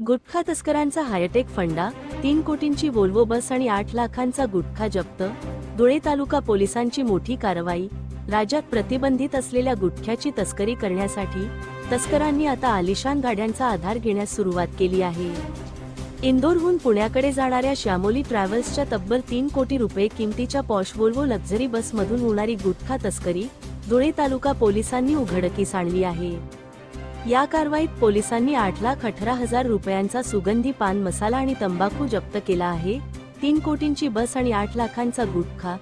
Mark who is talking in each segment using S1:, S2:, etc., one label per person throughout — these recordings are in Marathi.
S1: गुटखा तस्करांचा हायटेक फंडा, 3 कोटींची वोल्वो बस आणि 8 लाखांचा गुटखा जप्त. धुळे तालुका पोलिसांची मोठी कारवाई. राज्यात प्रतिबंधित असलेल्या गुटख्याची तस्करी करण्यासाठी तस्करांनी आता आलिशान गाड्यांचा आधार घेण्यास सुरुवात केली आहे. इंदोरहून पुण्याकडे जाणाऱ्या श्यामोली ट्रॅव्हल्सच्या तब्बल 3 कोटी रुपये किमतीच्या पॉश वोल्वो लक्झरी बसमधून होणारी गुटखा तस्करी धुळे तालुका पोलिसांनी उघडकीस आणली आहे. या कारवाईत पोलिसांनी 8,18,000 रुपयांचा सुगंधी पान मसाला आणि तंबाखू जप्त केला आहे. 3 कोटींची बस आणि 8 लाखांचा गुटखा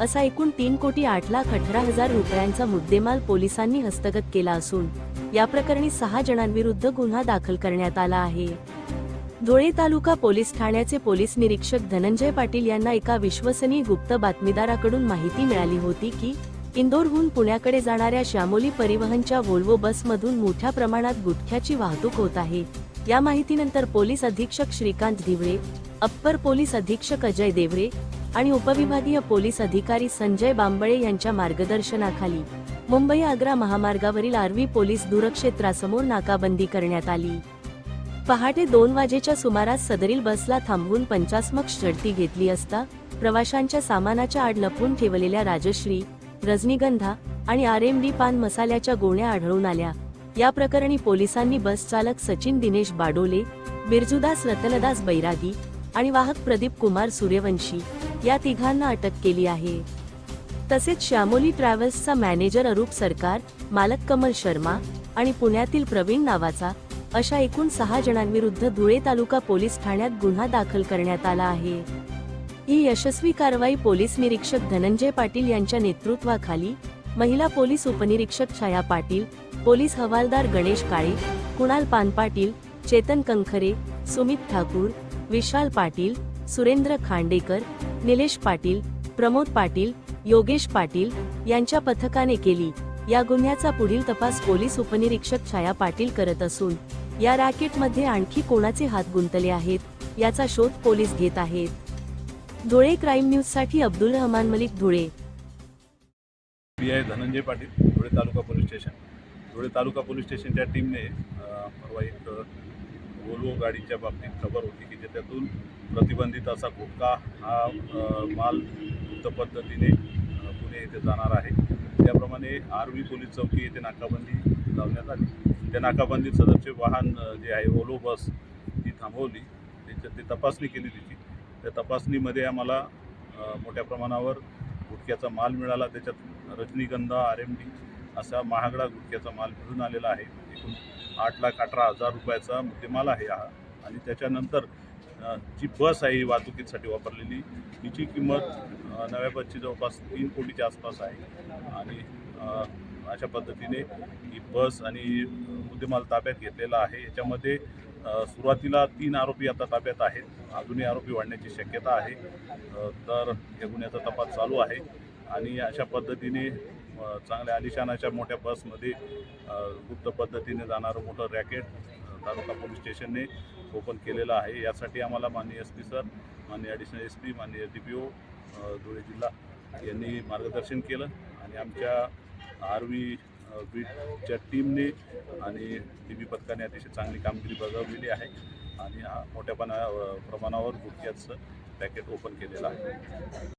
S1: असा एकूण 3 कोटी 8,18,000 रुपयांचा मुद्देमाल पोलिसांनी हस्तगत केला असून या प्रकरणी 6 जणांविरुद्ध गुन्हा दाखल करण्यात आला आहे. धुळे तालुका पोलीस ठाण्याचे पोलीस निरीक्षक धनंजय पाटील यांना एका विश्वसनीय गुप्त बातमीदाराकडून माहिती मिळाली होती की इंदोरहून पुण्याकडे जाणाऱ्या श्यामोली परिवहनच्या वोल्वो बसमधून मोठ्या प्रमाणात गुटख्याची वाहतूक होत आहे. या माहितीनंतर पोलीस अधीक्षक श्रीकांत धिवळे, अप्पर पोलीस अधीक्षक अजय देवरे आणि उपविभागीय पोलीस अधिकारी संजय बांबळे यांच्या मार्गदर्शनाखाली मुंबई आग्रा महामार्गावरील आर्वी पोलीस दूरक्षेत्रासमोर नाकाबंदी करण्यात आली. पहाटे 2 वाजेच्या सुमारास सदरील बसला थांबवून पंचास्मक झडती घेतली असता प्रवाशांच्या सामानाच्या आड लपवून ठेवलेल्या राजश्री, रजनीगंधा आणि RMD पान मसाल्याच्या गोण्या आढळून आल्या. या प्रकरणी पोलिसांनी बस चालक सचिन दिनेश बाडोले, बिरजुदास रतनदास बैरागी आणि वाहक प्रदीप कुमार सूर्यवंशी या तिघांना अटक केली आहे. तसेच श्यामोली ट्रॅव्हल्सचा मॅनेजर अरूप सरकार, मालक कमल शर्मा आणि पुण्यातील प्रवीण नावाचा अशा एकूण 6 जणांविरुद्ध धुळे तालुका पोलीस ठाण्यात गुन्हा दाखल करण्यात आला आहे. ही यशस्वी कारवाई पोलीस निरीक्षक धनंजय पाटील यांच्या नेतृत्वाखाली महिला पोलीस उपनिरीक्षक छाया पाटील, पोलीस हवालदार गणेश काळे, कुणाल पानपाटील, चेतन कंखरे, सुमित ठाकूर, विशाल पाटील, सुरेंद्र खांडेकर, निलेश पाटील, प्रमोद पाटील, योगेश पाटील यांच्या पथकाने केली. या गुन्ह्याचा पुढील तपास पोलीस उपनिरीक्षक छाया पाटील करत असून या रॅकेटमध्ये आणखी कोणाचे हात गुंतले आहेत याचा शोध पोलीस घेत आहेत. धुळे क्राईम न्यूज साठी अब्दुल रहमान मलिक, धुळे.
S2: PI धनंजय पाटील, धुळे तालुका पोलीस स्टेशन. धुळे तालुका पोलीस स्टेशनच्या टीमने परवा एक वोल्वो गाडीच्या बाबतीत खबर होती की ज्याच्यातून प्रतिबंधित असा गुटखा हा माल गुप्त पद्धतीने पुणे येथे जाणार आहे. त्याप्रमाणे आर्वी पोलीस चौकी येथे नाकाबंदी लावण्यात आली. त्या नाकाबंदीत सदरचे वाहन जे आहे वोल्वो बस ती थांबवली, ती तपासणी केली तिची. त्या तपासणीमध्ये आम्हाला मोठ्या प्रमाणावर गुटख्याचा माल मिळाला. त्याच्यात रजनीगंधा, RMD असा महागडा गुटख्याचा माल मिळून आलेला आहे. एकूण 8,18,000 रुपयाचा मुद्देमाल आहे हा. आणि त्याच्यानंतर जी बस आहे ही वाहतुकीसाठी वापरलेली, तिची किंमत नव्या बसची जवळपास 3 कोटीच्या आसपास आहे. आणि अशा पद्धतीने ही बस आणि मुद्देमाल ताब्यात घेतलेला आहे. याच्यामध्ये सुरुवातीला 3 आरोपी आता ताब्यात आहेत. अजूनही आरोपी वाढण्याची शक्यता आहे. तर या गुन्ह्याचा तपास चालू आहे. आणि अशा पद्धतीने चांगल्या आलिशान अशा मोठ्या बसमध्ये गुप्त पद्धतीने जाणारं मोठं रॅकेट तालुका पोलीस स्टेशनने ओपन केलेलं आहे. यासाठी आम्हाला माननीय SP सर, माननीय ॲडिशनल SP, माननीय DPO धुळे जिल्हा यांनी मार्गदर्शन केलं. आणि आमच्या आर्वी बीटच्या टीमने आणि DB पथकाने अतिशय चांगली कामगिरी बजावलेली आहे. आणि हा मोठ्या प्रमाणावर गुटख्याचं पॅकेट ओपन केलेलं आहे.